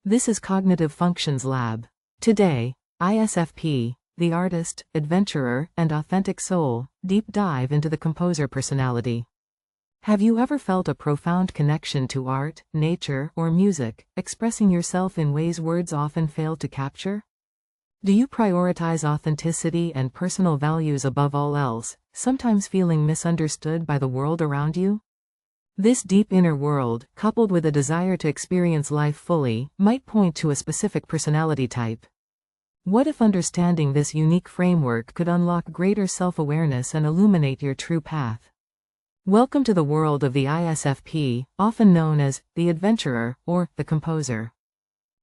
This is Cognitive Functions Lab. Today, ISFP, the artist, adventurer, and authentic soul, deep dive into the composer personality. Have you ever felt a profound connection to art, nature, or music, expressing yourself in ways words often fail to capture? Do you prioritize authenticity and personal values above all else, sometimes feeling misunderstood by the world around you? This deep inner world, coupled with a desire to experience life fully, might point to a specific personality type. What if understanding this unique framework could unlock greater self-awareness and illuminate your true path? Welcome to the world of the ISFP, often known as the adventurer or the composer.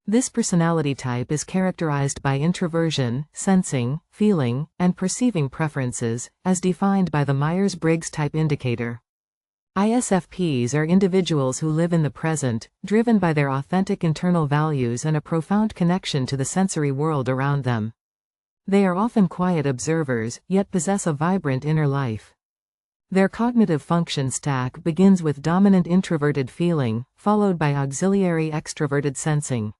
This personality type is characterized by introversion, sensing, feeling, and perceiving preferences, as defined by the Myers-Briggs type indicator. ISFPs are individuals who live in the present, driven by their authentic internal values and a profound connection to the sensory world around them. They are often quiet observers, yet possess a vibrant inner life. Their cognitive function stack begins with dominant introverted feeling, followed by auxiliary extraverted sensing.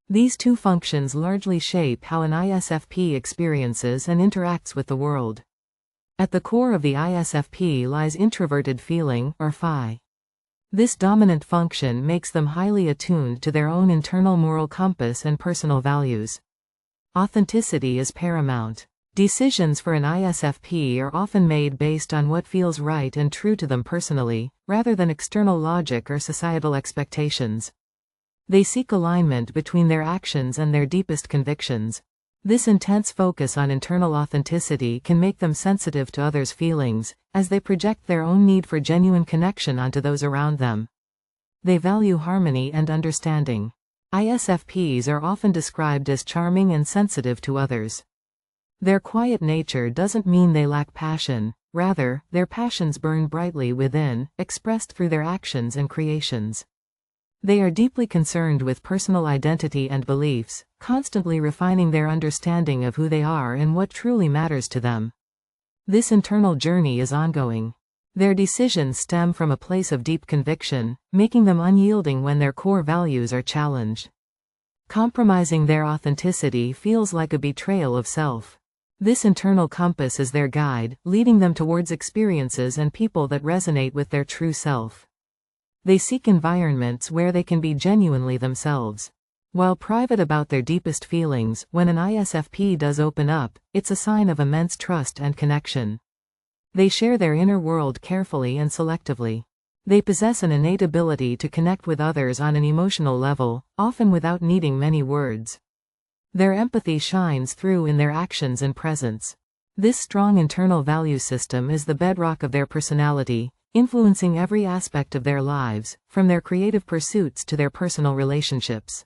These two functions largely shape how an ISFP experiences and interacts with the world. At the core of the ISFP lies introverted feeling, or phi. This dominant function makes them highly attuned to their own internal moral compass and personal values. Authenticity is paramount. Decisions for an ISFP are often made based on what feels right and true to them personally, rather than external logic or societal expectations. They seek alignment between their actions and their deepest convictions. This intense focus on internal authenticity can make them sensitive to others' feelings, as they project their own need for genuine connection onto those around them. They value harmony and understanding. ISFPs are often described as charming and sensitive to others. Their quiet nature doesn't mean they lack passion, rather, their passions burn brightly within, expressed through their actions and creations. They are deeply concerned with personal identity and beliefs, constantly refining their understanding of who they are and what truly matters to them. This internal journey is ongoing. Their decisions stem from a place of deep conviction, making them unyielding when their core values are challenged. Compromising their authenticity feels like a betrayal of self. This internal compass is their guide, leading them towards experiences and people that resonate with their true self. They seek environments where they can be genuinely themselves. While private about their deepest feelings, when an ISFP does open up, it's a sign of immense trust and connection. They share their inner world carefully and selectively. They possess an innate ability to connect with others on an emotional level, often without needing many words. Their empathy shines through in their actions and presence. This strong internal value system is the bedrock of their personality, influencing every aspect of their lives, from their creative pursuits to their personal relationships.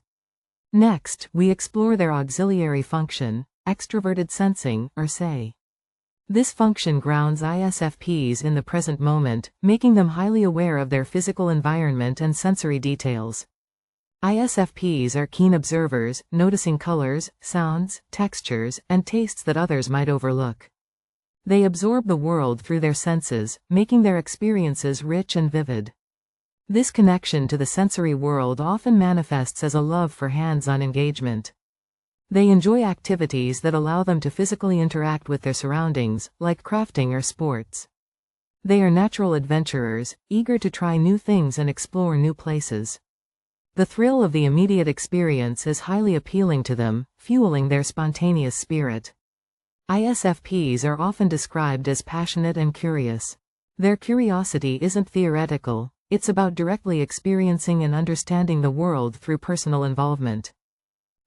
Next, we explore their auxiliary function, extraverted sensing, or SE. This function grounds ISFPs in the present moment, making them highly aware of their physical environment and sensory details. ISFPs are keen observers, noticing colors, sounds, textures, and tastes that others might overlook. They absorb the world through their senses, making their experiences rich and vivid. This connection to the sensory world often manifests as a love for hands-on engagement. They enjoy activities that allow them to physically interact with their surroundings, like crafting or sports. They are natural adventurers, eager to try new things and explore new places. The thrill of the immediate experience is highly appealing to them, fueling their spontaneous spirit. ISFPs are often described as passionate and curious. Their curiosity isn't theoretical, it's about directly experiencing and understanding the world through personal involvement.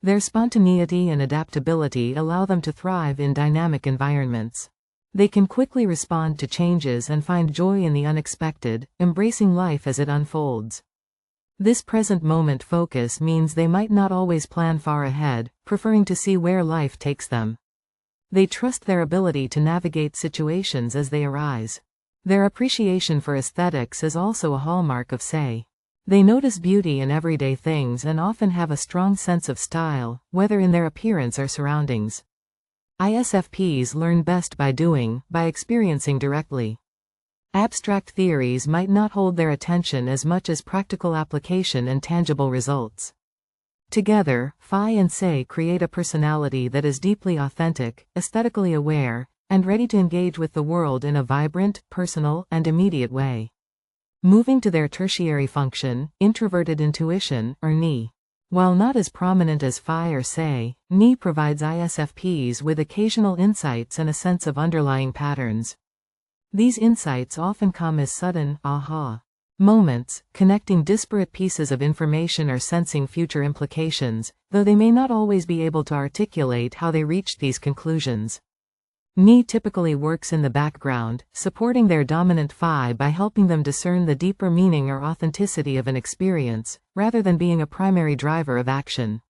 Their spontaneity and adaptability allow them to thrive in dynamic environments. They can quickly respond to changes and find joy in the unexpected, embracing life as it unfolds. This present moment focus means they might not always plan far ahead, preferring to see where life takes them. They trust their ability to navigate situations as they arise. Their appreciation for aesthetics is also a hallmark of SE. They notice beauty in everyday things and often have a strong sense of style, whether in their appearance or surroundings. ISFPs learn best by doing, by experiencing directly. Abstract theories might not hold their attention as much as practical application and tangible results. Together, Phi and Psi create a personality that is deeply authentic, aesthetically aware, and ready to engage with the world in a vibrant, personal, and immediate way. Moving to their tertiary function, introverted intuition, or NI. While not as prominent as Phi or Psi, NI provides ISFPs with occasional insights and a sense of underlying patterns. These insights often come as sudden, aha moments, connecting disparate pieces of information or sensing future implications, though they may not always be able to articulate how they reached these conclusions. NI typically works in the background, supporting their dominant Phi by helping them discern the deeper meaning or authenticity of an experience, rather than being a primary driver of action.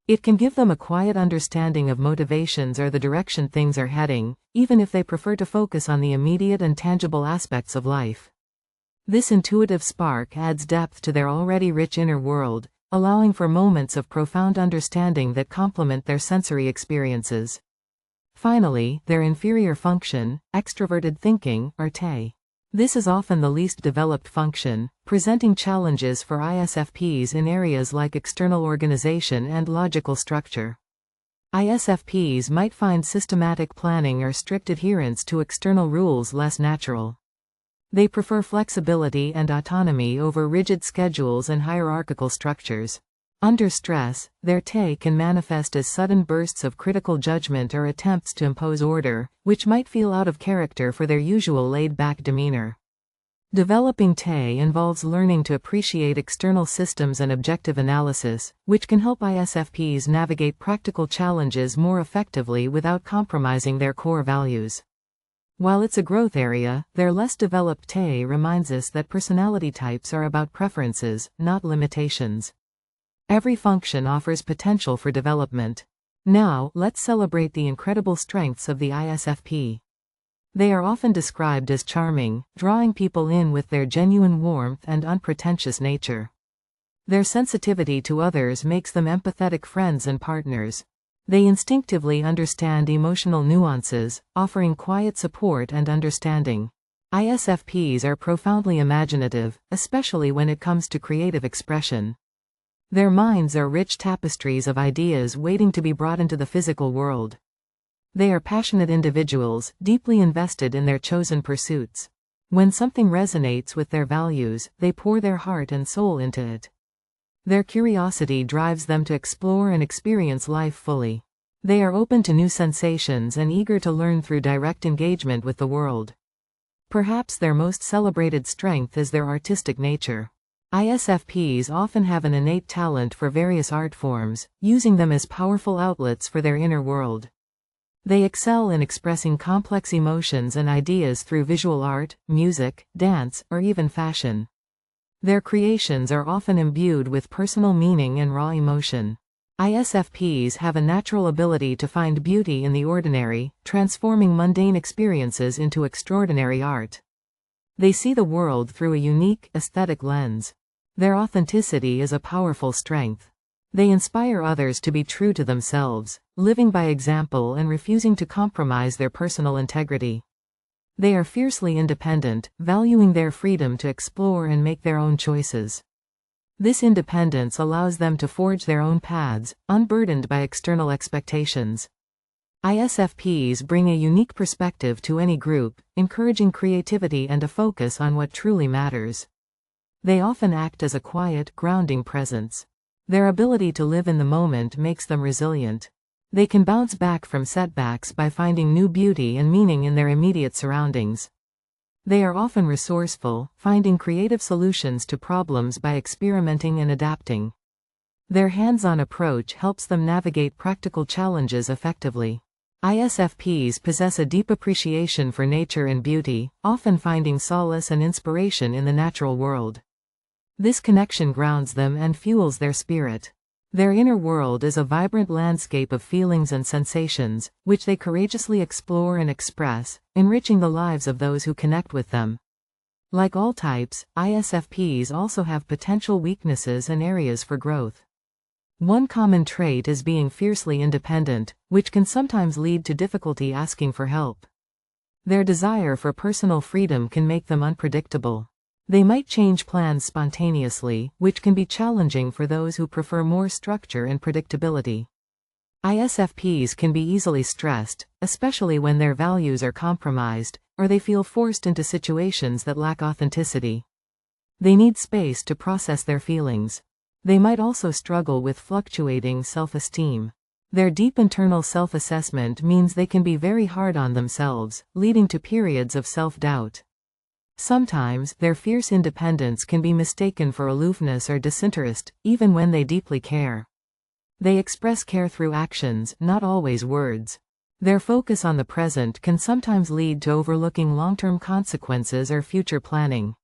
It can give them a quiet understanding of motivations or the direction things are heading, even if they prefer to focus on the immediate and tangible aspects of life. This intuitive spark adds depth to their already rich inner world, allowing for moments of profound understanding that complement their sensory experiences. Finally, their inferior function, extraverted thinking, or TE. This is often the least developed function, presenting challenges for ISFPs in areas like external organization and logical structure. ISFPs might find systematic planning or strict adherence to external rules less natural. They prefer flexibility and autonomy over rigid schedules and hierarchical structures. Under stress, their TE can manifest as sudden bursts of critical judgment or attempts to impose order, which might feel out of character for their usual laid-back demeanor. Developing TE involves learning to appreciate external systems and objective analysis, which can help ISFPs navigate practical challenges more effectively without compromising their core values. While it's a growth area, their less developed TE reminds us that personality types are about preferences, not limitations. Every function offers potential for development. Now, let's celebrate the incredible strengths of the ISFP. They are often described as charming, drawing people in with their genuine warmth and unpretentious nature. Their sensitivity to others makes them empathetic friends and partners. They instinctively understand emotional nuances, offering quiet support and understanding. ISFPs are profoundly imaginative, especially when it comes to creative expression. Their minds are rich tapestries of ideas waiting to be brought into the physical world. They are passionate individuals, deeply invested in their chosen pursuits. When something resonates with their values, they pour their heart and soul into it. Their curiosity drives them to explore and experience life fully. They are open to new sensations and eager to learn through direct engagement with the world. Perhaps their most celebrated strength is their artistic nature. ISFPs often have an innate talent for various art forms, using them as powerful outlets for their inner world. They excel in expressing complex emotions and ideas through visual art, music, dance, or even fashion. Their creations are often imbued with personal meaning and raw emotion. ISFPs have a natural ability to find beauty in the ordinary, transforming mundane experiences into extraordinary art. They see the world through a unique, aesthetic lens. Their authenticity is a powerful strength. They inspire others to be true to themselves, living by example and refusing to compromise their personal integrity. They are fiercely independent, valuing their freedom to explore and make their own choices. This independence allows them to forge their own paths, unburdened by external expectations. ISFPs bring a unique perspective to any group, encouraging creativity and a focus on what truly matters. They often act as a quiet, grounding presence. Their ability to live in the moment makes them resilient. They can bounce back from setbacks by finding new beauty and meaning in their immediate surroundings. They are often resourceful, finding creative solutions to problems by experimenting and adapting. Their hands-on approach helps them navigate practical challenges effectively. ISFPs possess a deep appreciation for nature and beauty, often finding solace and inspiration in the natural world. This connection grounds them and fuels their spirit. Their inner world is a vibrant landscape of feelings and sensations, which they courageously explore and express, enriching the lives of those who connect with them. Like all types, ISFPs also have potential weaknesses and areas for growth. One common trait is being fiercely independent, which can sometimes lead to difficulty asking for help. Their desire for personal freedom can make them unpredictable. They might change plans spontaneously, which can be challenging for those who prefer more structure and predictability. ISFPs can be easily stressed, especially when their values are compromised, or they feel forced into situations that lack authenticity. They need space to process their feelings. They might also struggle with fluctuating self-esteem. Their deep internal self-assessment means they can be very hard on themselves, leading to periods of self-doubt. Sometimes, their fierce independence can be mistaken for aloofness or disinterest, even when they deeply care. They express care through actions, not always words. Their focus on the present can sometimes lead to overlooking long-term consequences or future planning.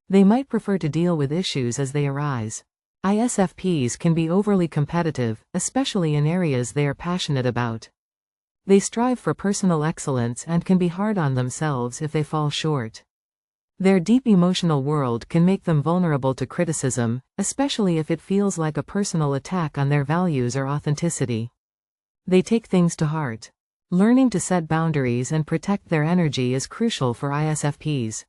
They might prefer to deal with issues as they arise. ISFPs can be overly competitive, especially in areas they are passionate about. They strive for personal excellence and can be hard on themselves if they fall short. Their deep emotional world can make them vulnerable to criticism, especially if it feels like a personal attack on their values or authenticity. They take things to heart. Learning to set boundaries and protect their energy is crucial for ISFPs.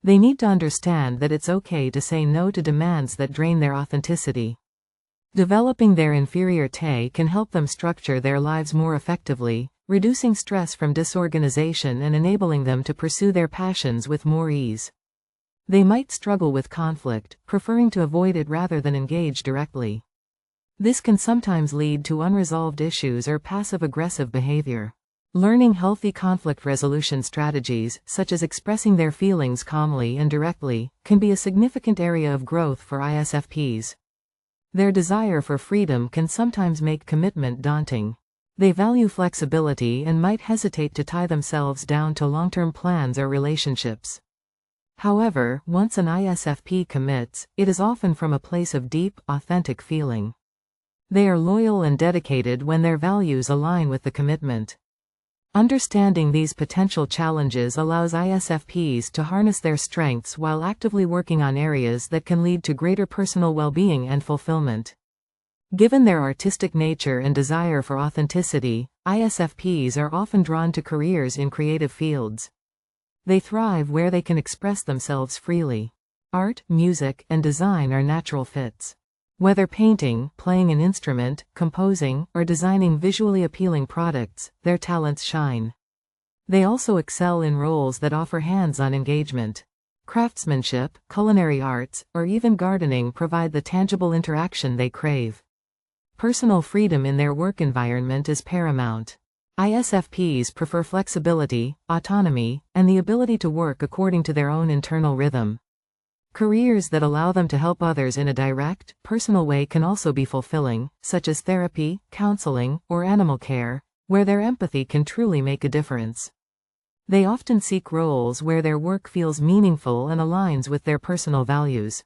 They need to understand that it's okay to say no to demands that drain their authenticity. Developing their inferior can help them structure their lives more effectively, reducing stress from disorganization and enabling them to pursue their passions with more ease. They might struggle with conflict, preferring to avoid it rather than engage directly. This can sometimes lead to unresolved issues or passive-aggressive behavior. Learning healthy conflict resolution strategies, such as expressing their feelings calmly and directly, can be a significant area of growth for ISFPs. Their desire for freedom can sometimes make commitment daunting. They value flexibility and might hesitate to tie themselves down to long-term plans or relationships. However, once an ISFP commits, it is often from a place of deep, authentic feeling. They are loyal and dedicated when their values align with the commitment. Understanding these potential challenges allows ISFPs to harness their strengths while actively working on areas that can lead to greater personal well-being and fulfillment. Given their artistic nature and desire for authenticity, ISFPs are often drawn to careers in creative fields. They thrive where they can express themselves freely. Art, music, and design are natural fits. Whether painting, playing an instrument, composing, or designing visually appealing products, their talents shine. They also excel in roles that offer hands-on engagement. Craftsmanship, culinary arts, or even gardening provide the tangible interaction they crave. Personal freedom in their work environment is paramount. ISFPs prefer flexibility, autonomy, and the ability to work according to their own internal rhythm. Careers that allow them to help others in a direct, personal way can also be fulfilling, such as therapy, counseling, or animal care, where their empathy can truly make a difference. They often seek roles where their work feels meaningful and aligns with their personal values.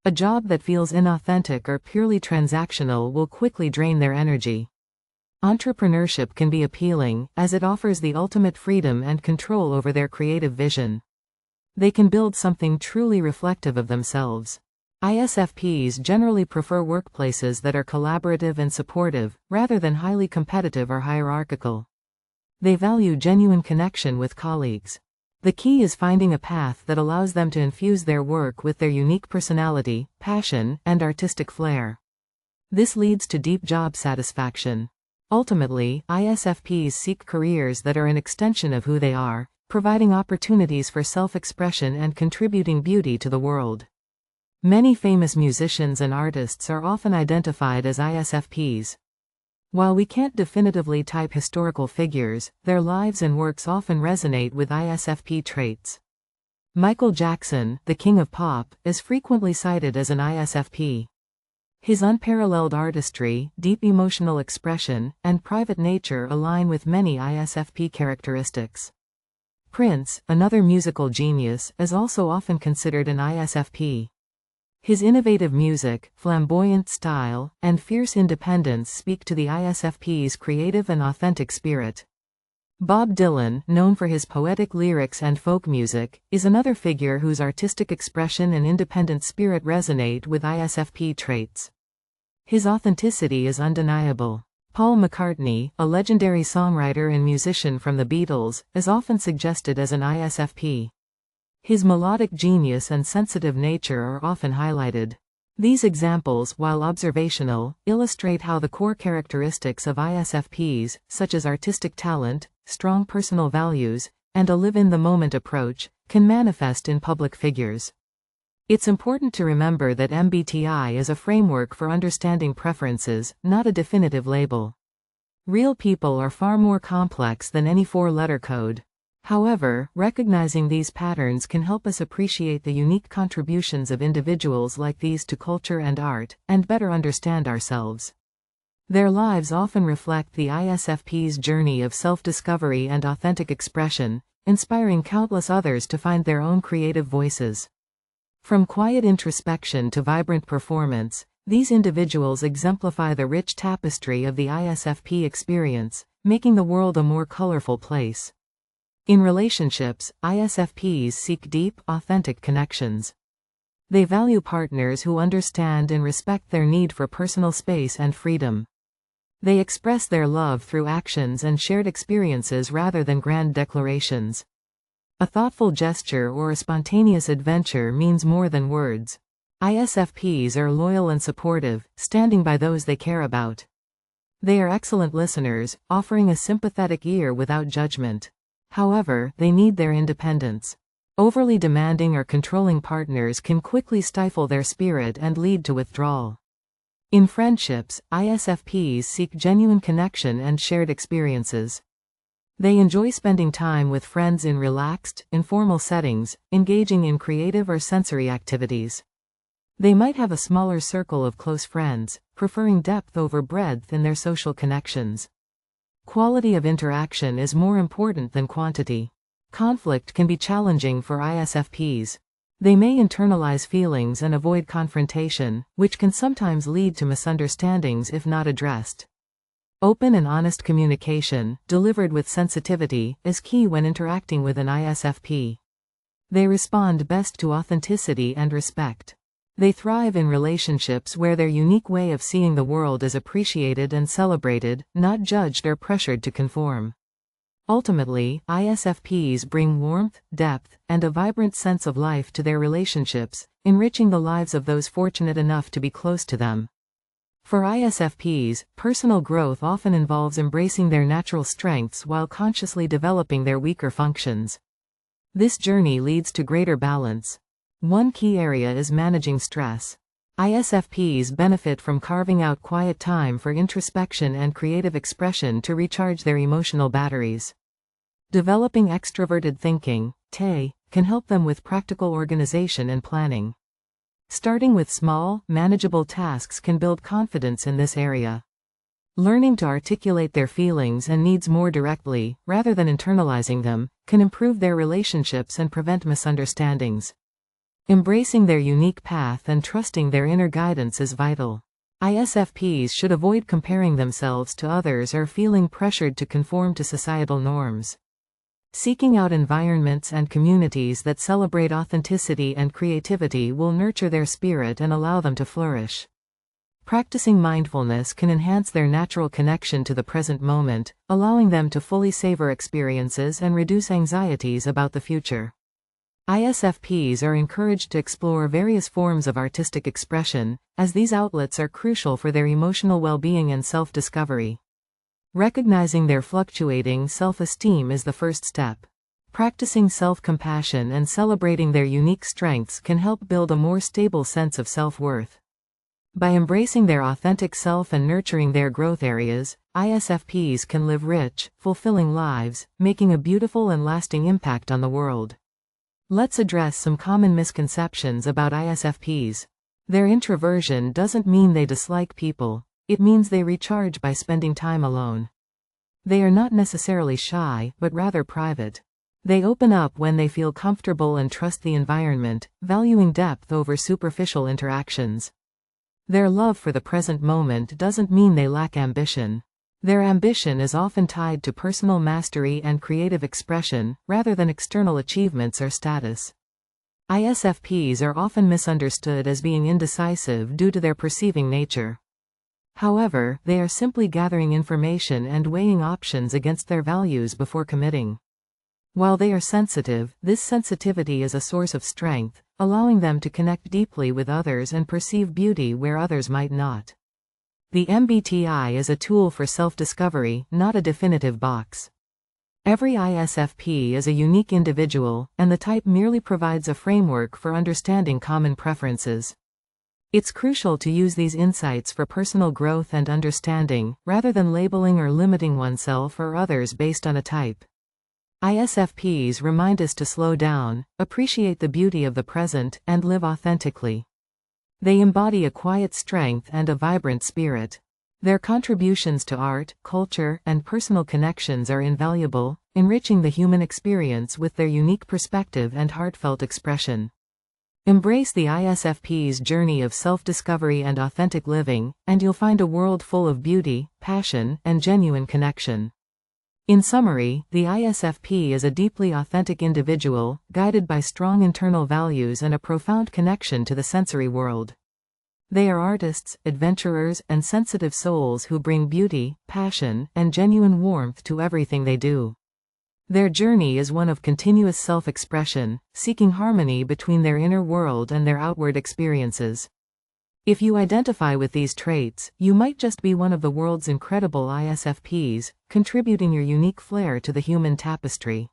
A job that feels inauthentic or purely transactional will quickly drain their energy. Entrepreneurship can be appealing, as it offers the ultimate freedom and control over their creative vision. They can build something truly reflective of themselves. ISFPs generally prefer workplaces that are collaborative and supportive, rather than highly competitive or hierarchical. They value genuine connection with colleagues. The key is finding a path that allows them to infuse their work with their unique personality, passion, and artistic flair. This leads to deep job satisfaction. Ultimately, ISFPs seek careers that are an extension of who they are, providing opportunities for self-expression and contributing beauty to the world. Many famous musicians and artists are often identified as ISFPs. While we can't definitively type historical figures, their lives and works often resonate with ISFP traits. Michael Jackson, the king of pop, is frequently cited as an ISFP. His unparalleled artistry, deep emotional expression, and private nature align with many ISFP characteristics. Prince, another musical genius, is also often considered an ISFP. His innovative music, flamboyant style, and fierce independence speak to the ISFP's creative and authentic spirit. Bob Dylan, known for his poetic lyrics and folk music, is another figure whose artistic expression and independent spirit resonate with ISFP traits. His authenticity is undeniable. Paul McCartney, a legendary songwriter and musician from the Beatles, is often suggested as an ISFP. His melodic genius and sensitive nature are often highlighted. These examples, while observational, illustrate how the core characteristics of ISFPs, such as artistic talent, strong personal values, and a live-in-the-moment approach, can manifest in public figures. It's important to remember that MBTI is a framework for understanding preferences, not a definitive label. Real people are far more complex than any four-letter code. However, recognizing these patterns can help us appreciate the unique contributions of individuals like these to culture and art, and better understand ourselves. Their lives often reflect the ISFP's journey of self-discovery and authentic expression, inspiring countless others to find their own creative voices. From quiet introspection to vibrant performance, these individuals exemplify the rich tapestry of the ISFP experience, making the world a more colorful place. In relationships, ISFPs seek deep, authentic connections. They value partners who understand and respect their need for personal space and freedom. They express their love through actions and shared experiences rather than grand declarations. A thoughtful gesture or a spontaneous adventure means more than words. ISFPs are loyal and supportive, standing by those they care about. They are excellent listeners, offering a sympathetic ear without judgment. However, they need their independence. Overly demanding or controlling partners can quickly stifle their spirit and lead to withdrawal. In friendships, ISFPs seek genuine connection and shared experiences. They enjoy spending time with friends in relaxed, informal settings, engaging in creative or sensory activities. They might have a smaller circle of close friends, preferring depth over breadth in their social connections. Quality of interaction is more important than quantity. Conflict can be challenging for ISFPs. They may internalize feelings and avoid confrontation, which can sometimes lead to misunderstandings if not addressed. Open and honest communication, delivered with sensitivity, is key when interacting with an ISFP. They respond best to authenticity and respect. They thrive in relationships where their unique way of seeing the world is appreciated and celebrated, not judged or pressured to conform. Ultimately, ISFPs bring warmth, depth, and a vibrant sense of life to their relationships, enriching the lives of those fortunate enough to be close to them. For ISFPs, personal growth often involves embracing their natural strengths while consciously developing their weaker functions. This journey leads to greater balance. One key area is managing stress. ISFPs benefit from carving out quiet time for introspection and creative expression to recharge their emotional batteries. Developing extraverted thinking, TE, can help them with practical organization and planning. Starting with small, manageable tasks can build confidence in this area. Learning to articulate their feelings and needs more directly, rather than internalizing them, can improve their relationships and prevent misunderstandings. Embracing their unique path and trusting their inner guidance is vital. ISFPs should avoid comparing themselves to others or feeling pressured to conform to societal norms. Seeking out environments and communities that celebrate authenticity and creativity will nurture their spirit and allow them to flourish. Practicing mindfulness can enhance their natural connection to the present moment, allowing them to fully savor experiences and reduce anxieties about the future. ISFPs are encouraged to explore various forms of artistic expression, as these outlets are crucial for their emotional well-being and self-discovery. Recognizing their fluctuating self-esteem is the first step. Practicing self-compassion and celebrating their unique strengths can help build a more stable sense of self-worth. By embracing their authentic self and nurturing their growth areas, ISFPs can live rich, fulfilling lives, making a beautiful and lasting impact on the world. Let's address some common misconceptions about ISFPs. Their introversion doesn't mean they dislike people, it means they recharge by spending time alone. They are not necessarily shy, but rather private. They open up when they feel comfortable and trust the environment, valuing depth over superficial interactions. Their love for the present moment doesn't mean they lack ambition. Their ambition is often tied to personal mastery and creative expression, rather than external achievements or status. ISFPs are often misunderstood as being indecisive due to their perceiving nature. However, they are simply gathering information and weighing options against their values before committing. While they are sensitive, this sensitivity is a source of strength, allowing them to connect deeply with others and perceive beauty where others might not. The MBTI is a tool for self-discovery, not a definitive box. Every ISFP is a unique individual, and the type merely provides a framework for understanding common preferences. It's crucial to use these insights for personal growth and understanding, rather than labeling or limiting oneself or others based on a type. ISFPs remind us to slow down, appreciate the beauty of the present, and live authentically. They embody a quiet strength and a vibrant spirit. Their contributions to art, culture, and personal connections are invaluable, enriching the human experience with their unique perspective and heartfelt expression. Embrace the ISFP's journey of self-discovery and authentic living, and you'll find a world full of beauty, passion, and genuine connection. In summary, the ISFP is a deeply authentic individual, guided by strong internal values and a profound connection to the sensory world. They are artists, adventurers, and sensitive souls who bring beauty, passion, and genuine warmth to everything they do. Their journey is one of continuous self-expression, seeking harmony between their inner world and their outward experiences. If you identify with these traits, you might just be one of the world's incredible ISFPs, contributing your unique flair to the human tapestry.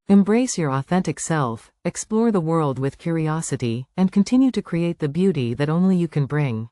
Embrace your authentic self, explore the world with curiosity, and continue to create the beauty that only you can bring.